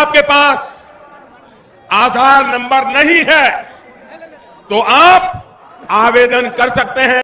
आपके पास आधार नंबर नहीं है तो आप आवेदन कर सकते हैं।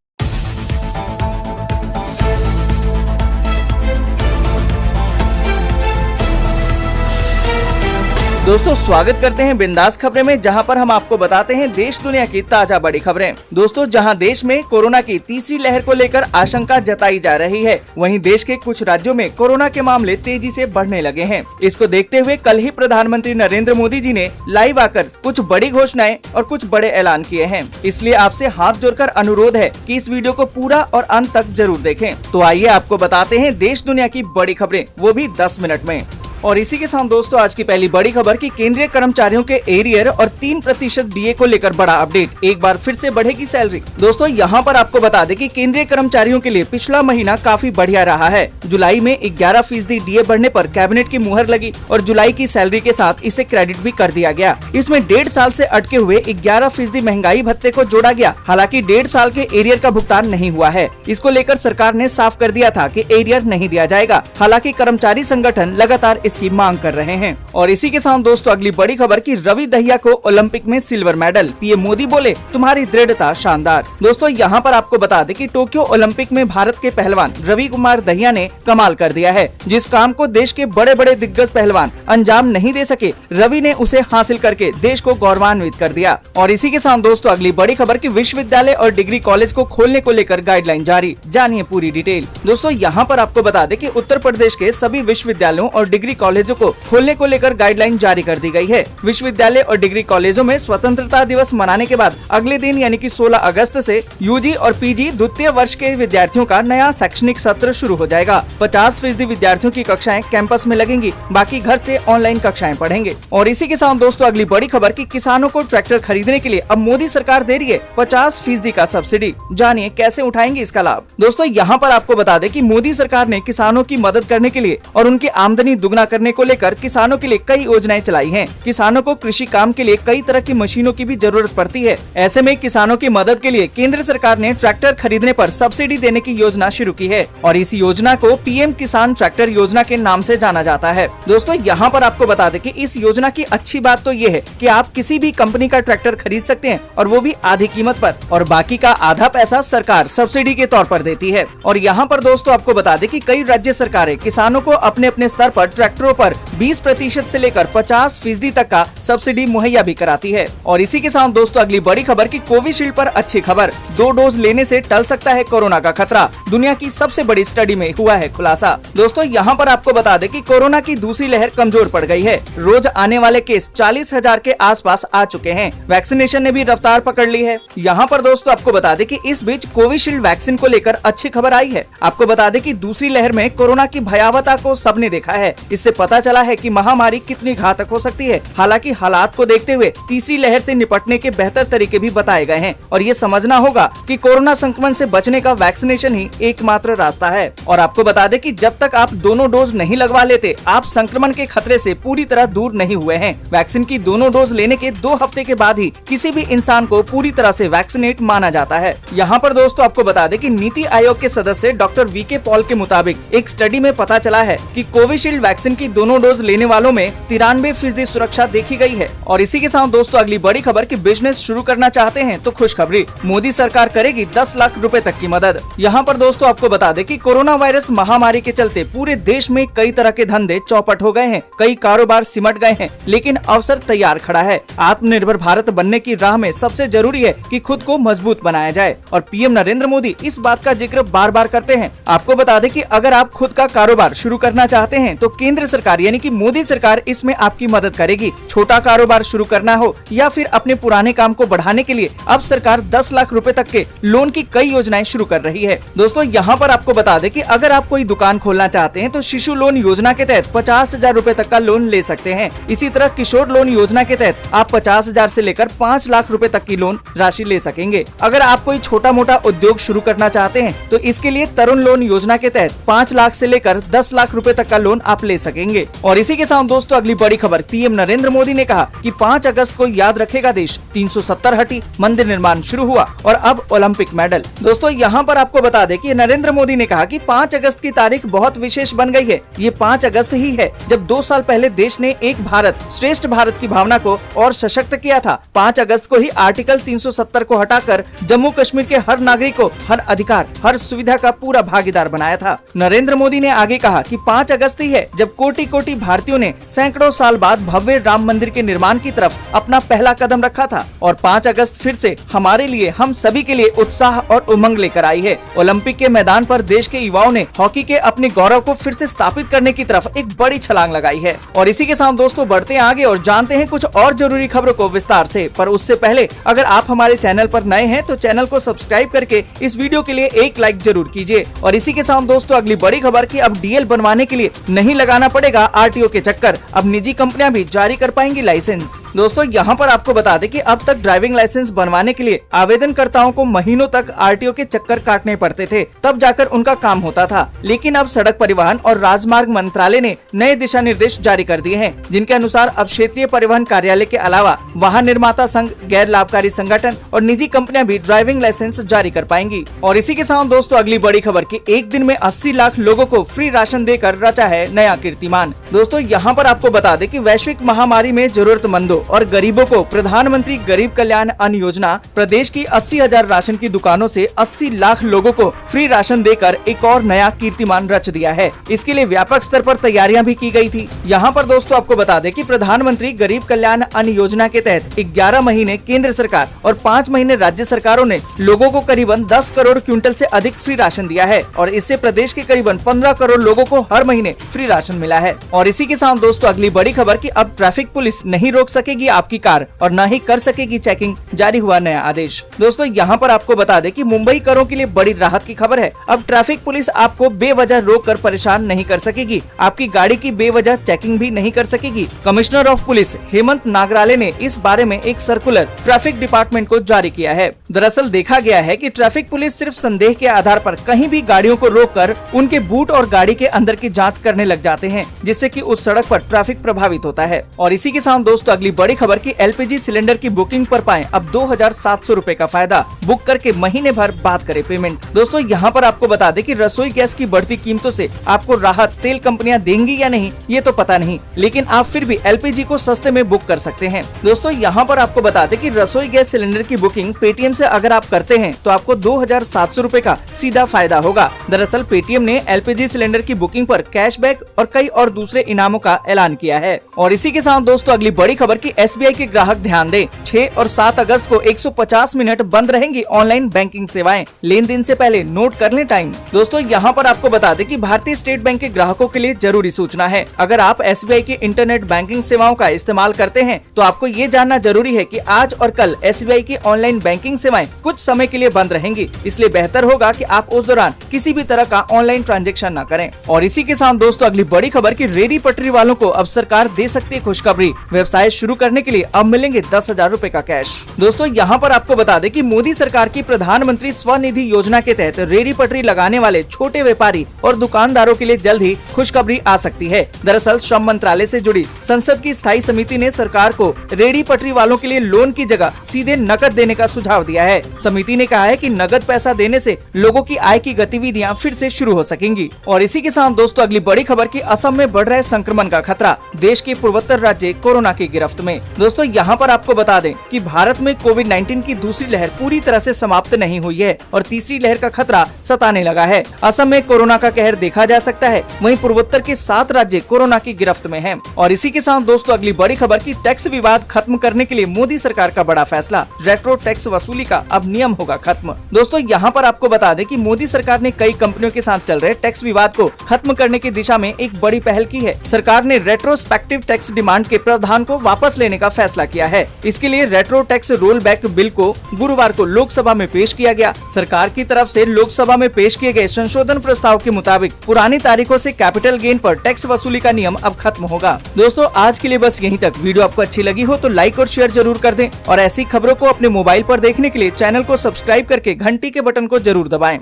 दोस्तों स्वागत करते हैं बिंदास खबरें में, जहां पर हम आपको बताते हैं देश दुनिया की ताजा बड़ी खबरें। दोस्तों जहां देश में कोरोना की तीसरी लहर को लेकर आशंका जताई जा रही है, वहीं देश के कुछ राज्यों में कोरोना के मामले तेजी से बढ़ने लगे हैं। इसको देखते हुए कल ही प्रधानमंत्री नरेंद्र मोदी जी ने लाइव आकर कुछ बड़ी घोषणाएं और कुछ बड़े ऐलान किए हैं। इसलिए आपसे हाथ जोड़कर अनुरोध है कि इस वीडियो को पूरा और अंत तक जरूर देखें। तो आइए आपको बताते हैं देश दुनिया की बड़ी खबरें, वो भी 10 मिनट में। और इसी के साथ दोस्तों आज की पहली बड़ी खबर की केंद्रीय कर्मचारियों के एरियर और 3% डीए को लेकर बड़ा अपडेट। एक बार फिर से बढ़ेगी सैलरी। दोस्तों यहाँ पर आपको बता दें कि केंद्रीय कर्मचारियों के लिए पिछला महीना काफी बढ़िया रहा है। जुलाई में 11% डीए बढ़ने पर कैबिनेट की मुहर लगी और जुलाई की सैलरी के साथ इसे क्रेडिट भी कर दिया गया। इसमें 1.5 साल से अटके हुए 11% महंगाई भत्ते को जोड़ा गया। हालांकि 1.5 साल के एरियर का भुगतान नहीं हुआ है। इसको लेकर सरकार ने साफ कर दिया था कि एरियर नहीं दिया जाएगा। हालांकि कर्मचारी संगठन लगातार इसकी मांग कर रहे हैं। और इसी के साथ दोस्तों अगली बड़ी खबर की रवि दहिया को ओलंपिक में सिल्वर मेडल। पीएम मोदी बोले तुम्हारी दृढ़ता शानदार। दोस्तों यहाँ पर आपको बता दें कि टोक्यो ओलंपिक में भारत के पहलवान रवि कुमार दहिया ने कमाल कर दिया है। जिस काम को देश के बड़े बड़े दिग्गज पहलवान अंजाम नहीं दे सके, रवि ने उसे हासिल करके देश को गौरवान्वित कर दिया। और इसी के साथ दोस्तों अगली बड़ी खबर की विश्वविद्यालय और डिग्री कॉलेज को खोलने को लेकर गाइडलाइन जारी। जानिए पूरी डिटेल। दोस्तों यहाँ पर आपको बता दें कि उत्तर प्रदेश के सभी विश्वविद्यालयों और डिग्री कॉलेजों को खोलने को लेकर गाइडलाइन जारी कर दी गई है। विश्वविद्यालय और डिग्री कॉलेजों में स्वतंत्रता दिवस मनाने के बाद अगले दिन यानी कि 16 अगस्त से यूजी और पीजी द्वितीय वर्ष के विद्यार्थियों का नया शैक्षणिक सत्र शुरू हो जाएगा। 50% विद्यार्थियों की कक्षाएं कैंपस में लगेंगी, बाकी घर से ऑनलाइन कक्षाएं पढ़ेंगे। और इसी के साथ दोस्तों अगली बड़ी खबर की किसानों को ट्रैक्टर खरीदने के लिए अब मोदी सरकार दे रही है 50% का सब्सिडी। जानिए कैसे उठाएंगे इसका लाभ। दोस्तों यहाँ पर आपको बता दें कि मोदी सरकार ने किसानों की मदद करने के लिए और उनकी आमदनी दुगना करने को लेकर किसानों के लिए कई योजनाएं चलाई हैं। किसानों को कृषि काम के लिए कई तरह की मशीनों की भी जरूरत पड़ती है। ऐसे में किसानों की मदद के लिए केंद्र सरकार ने ट्रैक्टर खरीदने पर सब्सिडी देने की योजना शुरू की है और इस योजना को पीएम किसान ट्रैक्टर योजना के नाम से जाना जाता है। दोस्तों यहाँ पर आपको बता दें कि इस योजना की अच्छी बात तो ये है कि आप किसी भी कंपनी का ट्रैक्टर खरीद सकते हैं और वो भी आधी कीमत पर, और बाकी का आधा पैसा सरकार सब्सिडी के तौर पर देती है। और यहाँ पर दोस्तों आपको बता दें कि कई राज्य सरकारें किसानों को अपने अपने स्तर पर ट्रैक्टरों पर 20% से लेकर 50% तक का सब्सिडी मुहैया भी कराती है। और इसी के साथ दोस्तों अगली बड़ी खबर की कोविशील्ड पर अच्छी खबर। 2 डोज लेने से टल सकता है कोरोना का खतरा। दुनिया की सबसे बड़ी स्टडी में हुआ है खुलासा। दोस्तों यहाँ पर आपको बता दें कि कोरोना की दूसरी लहर कमजोर पड़ गई है। रोज आने वाले केस 40,000 के आसपास आ चुके हैं। वैक्सीनेशन ने भी रफ्तार पकड़ ली है। यहाँ पर दोस्तों आपको बता दें कि इस बीच कोविशील्ड वैक्सीन को लेकर अच्छी खबर आई है। आपको बता दें कि दूसरी लहर में कोरोना की भयावहता को सबने देखा है। इससे पता चला है कि महामारी कितनी घातक हो सकती है। हालांकि हालात को देखते हुए तीसरी लहर से निपटने के बेहतर तरीके भी बताए गए हैं और ये समझना होगा कि कोरोना संक्रमण से बचने का वैक्सीनेशन ही एकमात्र रास्ता है। और आपको बता दें कि जब तक आप दोनों डोज नहीं लगवा लेते, आप संक्रमण के खतरे से पूरी तरह दूर नहीं हुए हैं। वैक्सीन की दोनों डोज लेने के 2 हफ्ते के बाद ही किसी भी इंसान को पूरी तरह से वैक्सीनेट माना जाता है। यहाँ पर दोस्तों आपको बता दें कि नीति आयोग के सदस्य डॉक्टर वीके पॉल के मुताबिक एक स्टडी में पता चला है कि कोविशील्ड वैक्सीन की दोनों डोज लेने वालों में 93% सुरक्षा देखी गई है। और इसी के साथ दोस्तों अगली बड़ी खबर की बिजनेस शुरू करना चाहते हैं तो खुशखबरी, मोदी सरकार करेगी 10 लाख रुपए तक की मदद। यहाँ पर दोस्तों आपको बता दें कि कोरोना वायरस महामारी के चलते पूरे देश में कई तरह के धंधे चौपट हो गए हैं, कई कारोबार सिमट गए हैं, लेकिन अवसर तैयार खड़ा है। आत्मनिर्भर भारत बनने की राह में सबसे जरूरी है कि खुद को मजबूत बनाया जाए और पीएम नरेंद्र मोदी इस बात का जिक्र बार बार करते हैं। आपको बता दें कि अगर आप खुद का कारोबार शुरू करना चाहते हैं तो केंद्र सरकार यानी कि मोदी सरकार इसमें आपकी मदद करेगी। छोटा कारोबार शुरू करना हो या फिर अपने पुराने काम को बढ़ाने के लिए अब सरकार 10 लाख रुपए तक के लोन की कई योजनाएं शुरू कर रही है। दोस्तों यहाँ पर आपको बता दें कि अगर आप कोई दुकान खोलना चाहते हैं तो शिशु लोन योजना के तहत 50,000 रुपए तक का लोन ले सकते हैं। इसी तरह किशोर लोन योजना के तहत आप 50,000 से लेकर 5 लाख रुपए तक की लोन राशि ले सकेंगे। अगर आप कोई छोटा मोटा उद्योग शुरू करना चाहते हैं तो इसके लिए तरुण लोन योजना के तहत 5 लाख से लेकर 10 लाख रुपए तक का लोन आप ले सकेंगे। और इसी के साथ दोस्तों अगली बड़ी खबर, पीएम नरेंद्र मोदी ने कहा कि 5 अगस्त को याद रखेगा देश, 370 हटी, मंदिर निर्माण शुरू हुआ और अब ओलंपिक मेडल। दोस्तों यहाँ पर आपको बता दें कि नरेंद्र मोदी ने कहा कि 5 अगस्त की तारीख बहुत विशेष बन गई है। ये 5 अगस्त ही है जब 2 साल पहले देश ने एक भारत श्रेष्ठ भारत की भावना को और सशक्त किया था। 5 अगस्त को ही आर्टिकल 370 को हटाकर जम्मू कश्मीर के हर नागरिक को हर अधिकार, हर सुविधा का पूरा भागीदार बनाया था। नरेंद्र मोदी ने आगे कहा कि 5 अगस्त ही है जब कोटि कोटि भारतीयों ने सैकड़ों साल बाद भव्य राम मंदिर के निर्माण की तरफ अपना पहला कदम रखा था। और 5 अगस्त फिर से हमारे लिए, हम सभी के लिए उत्साह और उमंग लेकर आई है। ओलंपिक के मैदान पर देश के युवाओं ने हॉकी के अपने गौरव को फिर से स्थापित करने की तरफ एक बड़ी छलांग लगाई है। और इसी के साथ दोस्तों बढ़ते हैं आगे और जानते हैं कुछ और जरूरी खबरों को विस्तार से। पर उससे पहले अगर आप हमारे चैनल पर नए हैं तो चैनल को सब्सक्राइब करके इस वीडियो के लिए एक लाइक जरूर कीजिए। और इसी के साथ दोस्तों अगली बड़ी खबर कि अब डीएल बनवाने के लिए नहीं लगाना पड़ेगा आरटीओ के चक्कर, अब निजी कंपनियां भी जारी कर पाएंगी लाइसेंस। दोस्तों यहाँ पर आपको बता दें कि अब तक ड्राइविंग लाइसेंस बनवाने के लिए आवेदनकर्ताओं को महीनों तक आरटीओ के चक्कर काटने पड़ते थे, तब जाकर उनका काम होता था। लेकिन अब सड़क परिवहन और राजमार्ग मंत्रालय ने नए दिशा निर्देश जारी कर दिए हैं, जिनके अनुसार अब क्षेत्रीय परिवहन कार्यालय के अलावा वाहन निर्माता संघ, गैर लाभकारी संगठन और निजी कंपनियां भी ड्राइविंग लाइसेंस जारी कर पाएंगी। और इसी के साथ दोस्तों अगली बड़ी खबर कि एक दिन में 80 लाख लोगों को फ्री राशन देकर रचा है नया कीर्तिमान। दोस्तों यहाँ पर आपको बता दें कि वैश्विक महामारी में जरूरतमंदों और गरीबों को प्रधानमंत्री गरीब कल्याण अन्न योजना प्रदेश की 80,000 राशन की दुकानों से 80 लाख लोगों को फ्री राशन देकर एक और नया कीर्तिमान रच दिया है। इसके लिए व्यापक स्तर पर तैयारियां भी की गई थी। यहाँ पर दोस्तों आपको बता दें कि प्रधानमंत्री गरीब कल्याण अन्न योजना के तहत 11 महीने केंद्र सरकार और 5 महीने राज्य सरकारों ने लोगों को करीबन 10 करोड़ क्विंटल से अधिक फ्री राशन दिया है और इससे प्रदेश के करीबन 15 करोड़ लोगों को हर महीने फ्री राशन मिला है। और इसी के साथ दोस्तों अगली बड़ी खबर कि अब ट्रैफिक पुलिस नहीं रोक सकेगी आपकी कार और न ही कर सकेगी चेकिंग, जारी हुआ नया आदेश। दोस्तों यहाँ पर आपको बता दें कि मुंबई करों के लिए बड़ी राहत की खबर है। अब ट्रैफिक पुलिस आपको बेवजह रोक कर परेशान नहीं कर सकेगी, आपकी गाड़ी की बेवजह चेकिंग भी नहीं कर सकेगी। Commissioner of police Hemant Nagrale ने इस बारे में एक सर्कुलर ट्रैफिक डिपार्टमेंट को जारी किया है। दरअसल देखा गया है कि ट्रैफिक पुलिस सिर्फ संदेह के आधार पर कहीं भी गाड़ियों को रोककर उनके बूट और गाड़ी के अंदर की जांच करने लग जाते हैं, जिससे कि उस सड़क पर ट्रैफिक प्रभावित होता है। और इसी के साथ दोस्तों अगली बड़ी खबर की एलपीजी सिलेंडर की बुकिंग पर पाएं अब 2,700 रूपए का फायदा, बुक करके महीने भर बाद करें पेमेंट। दोस्तों यहाँ पर आपको बता दें कि रसोई गैस की बढ़ती कीमतों से आपको राहत तेल कंपनियां देंगी या नहीं ये तो पता नहीं, लेकिन आप फिर भी एलपीजी को सस्ते में बुक कर सकते हैं। दोस्तों यहाँ पर आपको बता दें कि रसोई गैस सिलेंडर की बुकिंग पेटीएम से अगर आप करते हैं तो आपको 2,700 रूपए का सीधा फायदा होगा। दरअसल पेटीएम ने एलपीजी सिलेंडर की बुकिंग पर कैशबैक और कई और दूसरे इनामों का ऐलान किया है। और इसी के साथ दोस्तों अगली बड़ी खबर की एसबीआई के ग्राहक ध्यान दें, 6 और 7 अगस्त को 150 मिनट बंद रहेंगी ऑनलाइन बैंकिंग सेवाएं, लेन देन से पहले नोट कर लें टाइम। दोस्तों यहाँ पर आपको बता दें कि भारतीय स्टेट बैंक के ग्राहकों के लिए जरूरी सूचना है। अगर आप एसबीआई की इंटरनेट बैंकिंग सेवाओं का इस्तेमाल करते हैं तो आपको ये जानना जरूरी है कि आज और कल एसबीआई की ऑनलाइन बैंकिंग सेवाएं कुछ समय के लिए बंद रहेंगी, इसलिए बेहतर होगा कि आप उस दौरान किसी भी तरह का ऑनलाइन ट्रांजैक्शन न करें। और इसी के साथ दोस्तों अगली बड़ी खबर की रेडी पटरी वालों को अब सरकार दे सकती है खुशखबरी, व्यवसाय शुरू करने के लिए अब मिलेंगे 10,000 रूपए का कैश। दोस्तों यहाँ पर आपको बता दें कि मोदी सरकार की प्रधानमंत्री स्वनिधि योजना के तहत रेडी पटरी लगाने वाले छोटे व्यापारी और दुकानदारों के लिए जल्द ही खुशखबरी आ सकती है। दरअसल श्रम मंत्रालय से जुड़ी संसद की स्थायी समिति ने सरकार को रेडी पटरी वालों के लिए लोन की जगह सीधे नकद देने का सुझाव दिया है। समिति ने कहा है कि नगद पैसा देने से लोगों की आय की गतिविधियां फिर से शुरू हो सकेंगी। और इसी के साथ दोस्तों अगली बड़ी खबर की असम में बढ़ रहे संक्रमण का खतरा, देश के पूर्वोत्तर राज्य कोरोना की गिरफ्त में। दोस्तों यहाँ पर आपको बता दें कि भारत में कोविड-19 की दूसरी लहर पूरी तरह से समाप्त नहीं हुई है और तीसरी लहर का खतरा सताने लगा है। असम में कोरोना का कहर देखा जा सकता है, वहीं पूर्वोत्तर के 7 राज्य कोरोना की गिरफ्त में हैं। और इसी के साथ दोस्तों अगली बड़ी खबर की टैक्स विवाद खत्म करने के लिए मोदी सरकार का बड़ा फैसला, रेट्रो टैक्स वसूली का अब नियम होगा खत्म। दोस्तों यहाँ पर आपको बता दें कि मोदी सरकार ने कई कंपनियों के साथ चल रहे टैक्स विवाद को खत्म करने की दिशा में एक बड़ी पहल की है। सरकार ने रेट्रोस्पेक्टिव टैक्स डिमांड के प्रावधान को वापस लेने का फैसला किया है। इसके लिए retro tax roll back bill को गुरुवार को लोकसभा में पेश किया गया। सरकार की तरफ से लोकसभा में पेश किए गए संशोधन प्रस्ताव के मुताबिक पुरानी तारीखों से कैपिटल गेन पर टैक्स वसूली का नियम अब खत्म होगा। दोस्तों आज के लिए बस यहीं तक। वीडियो आपको अच्छी लगी हो तो लाइक और शेयर जरूर कर दें और ऐसी खबरों को अपने मोबाइल पर देखने के लिए चैनल को सब्सक्राइब करके घंटी के बटन को जरूर दबाएं।